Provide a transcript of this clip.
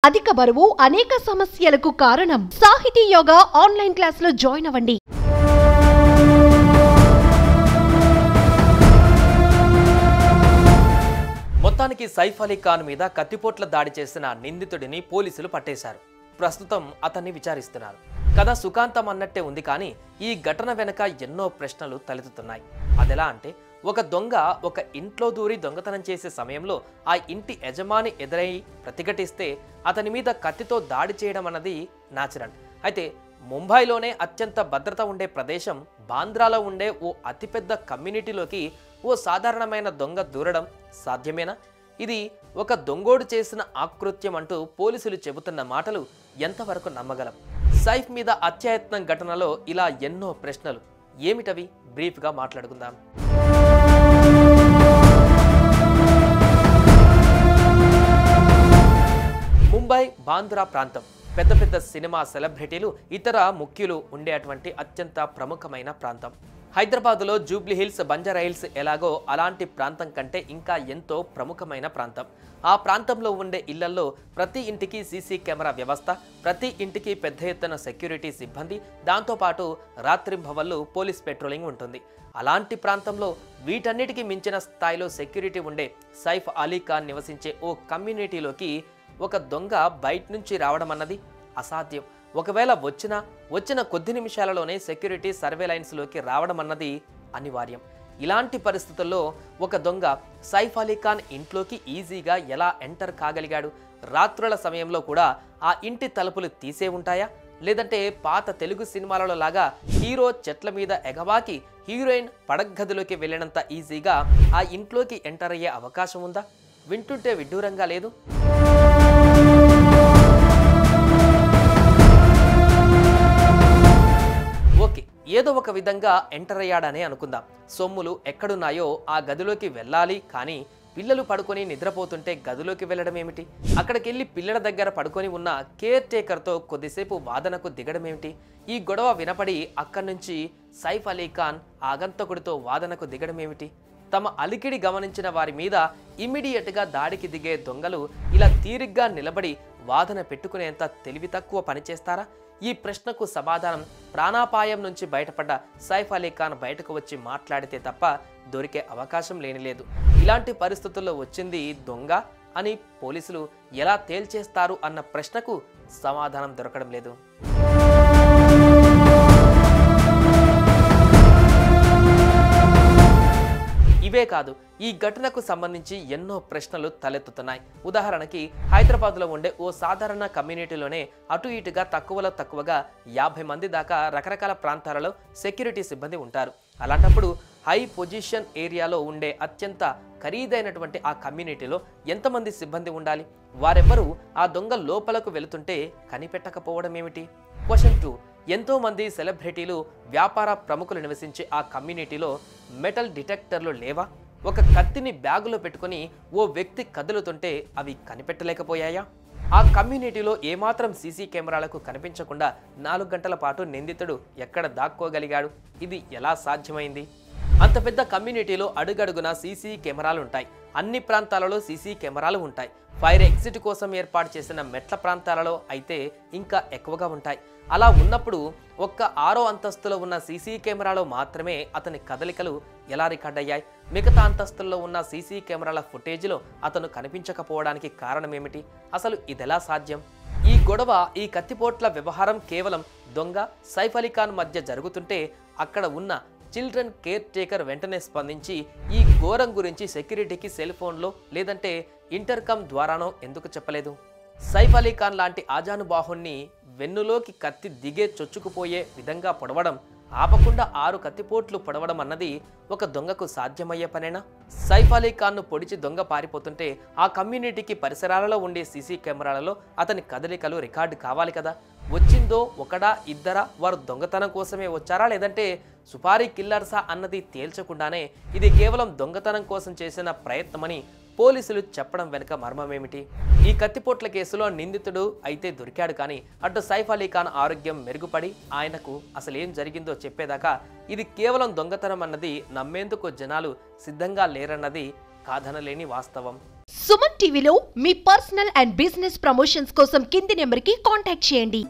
అధిక బరువు అనేక సమస్యలకు కారణం. సాహితీ యోగా ఆన్లైన్ క్లాసులో జాయిన్ అవ్వండి. మొత్తానికి సైఫ్ అలీ ఖాన్ మీద కత్తిపోట్ల దాడి చేసిన నిందితుడిని పోలీసులు పట్టేశారు. ప్రస్తుతం అతన్ని విచారిస్తున్నారు. కథ సుఖాంతం అన్నట్టే ఉంది, కానీ ఈ ఘటన వెనక ఎన్నో ప్రశ్నలు తలెత్తుతున్నాయి. అదెలా అంటే, ఒక దొంగ ఒక ఇంట్లో దూరి దొంగతనం చేసే సమయంలో ఆ ఇంటి యజమాని ఎదురై ప్రతిఘటిస్తే అతని మీద కత్తితో దాడి చేయడం అన్నది న్యాచురల్. అయితే ముంబైలోనే అత్యంత భద్రత ఉండే ప్రదేశం బాంద్రాలో ఉండే ఓ అతిపెద్ద కమ్యూనిటీలోకి ఓ సాధారణమైన దొంగ దూరడం సాధ్యమేనా? ఇది ఒక దొంగోడు చేసిన ఆకృత్యం అంటూ పోలీసులు చెబుతున్న మాటలు ఎంతవరకు నమ్మగలం? సైఫ్ మీద అత్యాయత్నం ఘటనలో ఇలా ఎన్నో ప్రశ్నలు. ఏమిటవి? బ్రీఫ్గా మాట్లాడుకుందాం. ముంబై బాంద్రా ప్రాంతం పెద్ద పెద్ద సినిమా సెలబ్రిటీలు, ఇతర ముఖ్యులు ఉండేటువంటి అత్యంత ప్రముఖమైన ప్రాంతం. హైదరాబాదులో జూబ్లీ హిల్స్, బంజారా హిల్స్ ఎలాగో అలాంటి ప్రాంతం కంటే ఇంకా ఎంతో ప్రముఖమైన ప్రాంతం. ఆ ప్రాంతంలో ఉండే ఇళ్లలో ప్రతి ఇంటికి సీసీ కెమెరా వ్యవస్థ, ప్రతి ఇంటికి పెద్ద ఎత్తున సెక్యూరిటీ సిబ్బంది, దాంతోపాటు రాత్రింబవళ్లు పోలీస్ పెట్రోలింగ్ ఉంటుంది. అలాంటి ప్రాంతంలో వీటన్నిటికీ మించిన స్థాయిలో సెక్యూరిటీ ఉండే సైఫ్ అలీ ఖాన్ నివసించే ఓ కమ్యూనిటీలోకి ఒక దొంగ బయట నుంచి రావడం అన్నది అసాధ్యం. ఒకవేళ వచ్చిన కొద్ది నిమిషాలలోనే సెక్యూరిటీ సర్వేలైన్స్లోకి రావడం అన్నది అనివార్యం. ఇలాంటి పరిస్థితుల్లో ఒక దొంగ సైఫ్ అలీ ఖాన్ ఇంట్లోకి ఈజీగా ఎలా ఎంటర్ కాగలిగాడు? రాత్రుల సమయంలో కూడా ఆ ఇంటి తలుపులు తీసే ఉంటాయా? లేదంటే పాత తెలుగు సినిమాలలో లాగా హీరో చెట్ల మీద ఎగవాకి హీరోయిన్ పడగదిలోకి వెళ్ళినంత ఈజీగా ఆ ఇంట్లోకి ఎంటర్ అయ్యే అవకాశం ఉందా? వింటుంటే విడ్డూరంగా లేదు? ఓకే, ఏదో ఒక విధంగా ఎంటర్ అయ్యాడనే అనుకుందాం. సొమ్ములు ఎక్కడున్నాయో ఆ గదిలోకి వెళ్ళాలి, కానీ పిల్లలు పడుకొని నిద్రపోతుంటే గదిలోకి వెళ్ళడం ఏమిటి? అక్కడికెళ్ళి పిల్లల దగ్గర పడుకొని ఉన్న కేర్ టేకర్తో కొద్దిసేపు వాదనకు దిగడం ఏమిటి? ఈ గొడవ వినపడి అక్కడి నుంచి సైఫ్ అలీ ఖాన్ ఆగంతకుడితో వాదనకు దిగడం ఏమిటి? తమ అలికిడి గమనించిన వారి మీద ఇమ్మీడియట్గా దాడికి దిగే దొంగలు ఇలా తీరిగ్గా నిలబడి వాదన పెట్టుకునేంత తెలివి తక్కువ పనిచేస్తారా? ఈ ప్రశ్నకు సమాధానం ప్రాణాపాయం నుంచి బయటపడ్డ సైఫ్ అలీ ఖాన్ బయటకు వచ్చి మాట్లాడితే తప్ప దొరికే అవకాశం లేనిలేదు. ఇలాంటి పరిస్థితుల్లో వచ్చింది దొంగ అని పోలీసులు ఎలా తేల్చేస్తారు అన్న ప్రశ్నకు సమాధానం దొరకడం లేదు. ఇవే కాదు, ఈ ఘటనకు సంబంధించి ఎన్నో ప్రశ్నలు తలెత్తుతున్నాయి. ఉదాహరణకి హైదరాబాద్లో ఉండే ఓ సాధారణ కమ్యూనిటీలోనే అటు ఇటుగా తక్కువగా 50 మంది దాకా రకరకాల ప్రాంతాలలో సెక్యూరిటీ సిబ్బంది ఉంటారు. అలాంటప్పుడు హై పొజిషన్ ఏరియాలో ఉండే అత్యంత ఖరీదైనటువంటి ఆ కమ్యూనిటీలో ఎంతమంది సిబ్బంది ఉండాలి? వారెవ్వరూ ఆ దొంగ లోపలకు వెళుతుంటే కనిపెట్టకపోవడం ఏమిటి? క్వశ్చన్ 2, ఎంతో మంది సెలబ్రిటీలు, వ్యాపార ప్రముఖులు నివసించే ఆ కమ్యూనిటీలో మెటల్ డిటెక్టర్లు లేవా? ఒక కత్తిని బ్యాగులో పెట్టుకుని ఓ వ్యక్తి కదులుతుంటే అవి కనిపెట్టలేకపోయాయా? ఆ కమ్యూనిటీలో ఏమాత్రం సీసీ కెమెరాలకు కనిపించకుండా 4 గంటల పాటు నిందితుడు ఎక్కడ దాక్కోగలిగాడు? ఇది ఎలా సాధ్యమైంది? అంత పెద్ద కమ్యూనిటీలో అడుగడుగున సీసీ కెమెరాలు ఉంటాయి. అన్ని ప్రాంతాలలో సీసీ కెమెరాలు ఉంటాయి. ఫైర్ ఎగ్జిట్ కోసం ఏర్పాటు చేసిన మెట్ల ప్రాంతాలలో అయితే ఇంకా ఎక్కువగా ఉంటాయి. అలా ఉన్నప్పుడు ఒక్క 6వ అంతస్తులో ఉన్న సీసీ కెమెరాలో మాత్రమే అతని కదలికలు ఎలా రికార్డ్ అయ్యాయి? మిగతా అంతస్తుల్లో ఉన్న సీసీ కెమెరాల ఫుటేజ్లో అతను కనిపించకపోవడానికి కారణం ఏమిటి? అసలు ఇదెలా సాధ్యం? ఈ గొడవ, ఈ కత్తిపోట్ల వ్యవహారం కేవలం దొంగ సైఫ్ అలీ ఖాన్ మధ్య జరుగుతుంటే అక్కడ ఉన్న చిల్డ్రన్ కేర్ టేకర్ వెంటనే స్పందించి ఈ ఘోరం గురించి సెక్యూరిటీకి సెల్ ఫోన్లో లేదంటే ఇంటర్కమ్ ద్వారానో ఎందుకు చెప్పలేదు? సైఫ్ అలీ ఖాన్ లాంటి ఆజానుబాహుణ్ణి వెన్నులోకి కత్తి దిగే చొచ్చుకుపోయే విధంగా పొడవడం, ఆపకుండా 6 కత్తిపోట్లు పొడవడం అన్నది ఒక దొంగకు సాధ్యమయ్యే పనేనా? సైఫ్ అలీ ఖాన్ను పొడిచి దొంగ పారిపోతుంటే ఆ కమ్యూనిటీకి పరిసరాలలో ఉండే సీసీ కెమెరాలలో అతని కదలికలు రికార్డు కావాలి కదా? వచ్చిందో ఒకడా ఇద్దరా, వారు దొంగతనం కోసమే వచ్చారా లేదంటే సుపారీ కిల్లర్సా అన్నది తేల్చకుండానే ఇది కేవలం దొంగతనం కోసం చేసిన ప్రయత్నమని పోలీసులు చెప్పడం వెనుక మర్మమేమిటి? ఈ కత్తిపోట్ల కేసులో నిందితుడు అయితే దొరికాడు, కానీ అటు సైఫ్ అలీ ఖాన్ ఆరోగ్యం మెరుగుపడి ఆయనకు అసలేం జరిగిందో చెప్పేదాకా ఇది కేవలం దొంగతనం అన్నది నమ్మేందుకు జనాలు సిద్ధంగా లేరన్నది కాదనలేని వాస్తవం. సుమన్ టీవీలో మీ పర్సనల్ అండ్ బిజినెస్ ప్రమోషన్స్ కోసం కింది నెంబర్కి కాంటాక్ట్ చేయండి.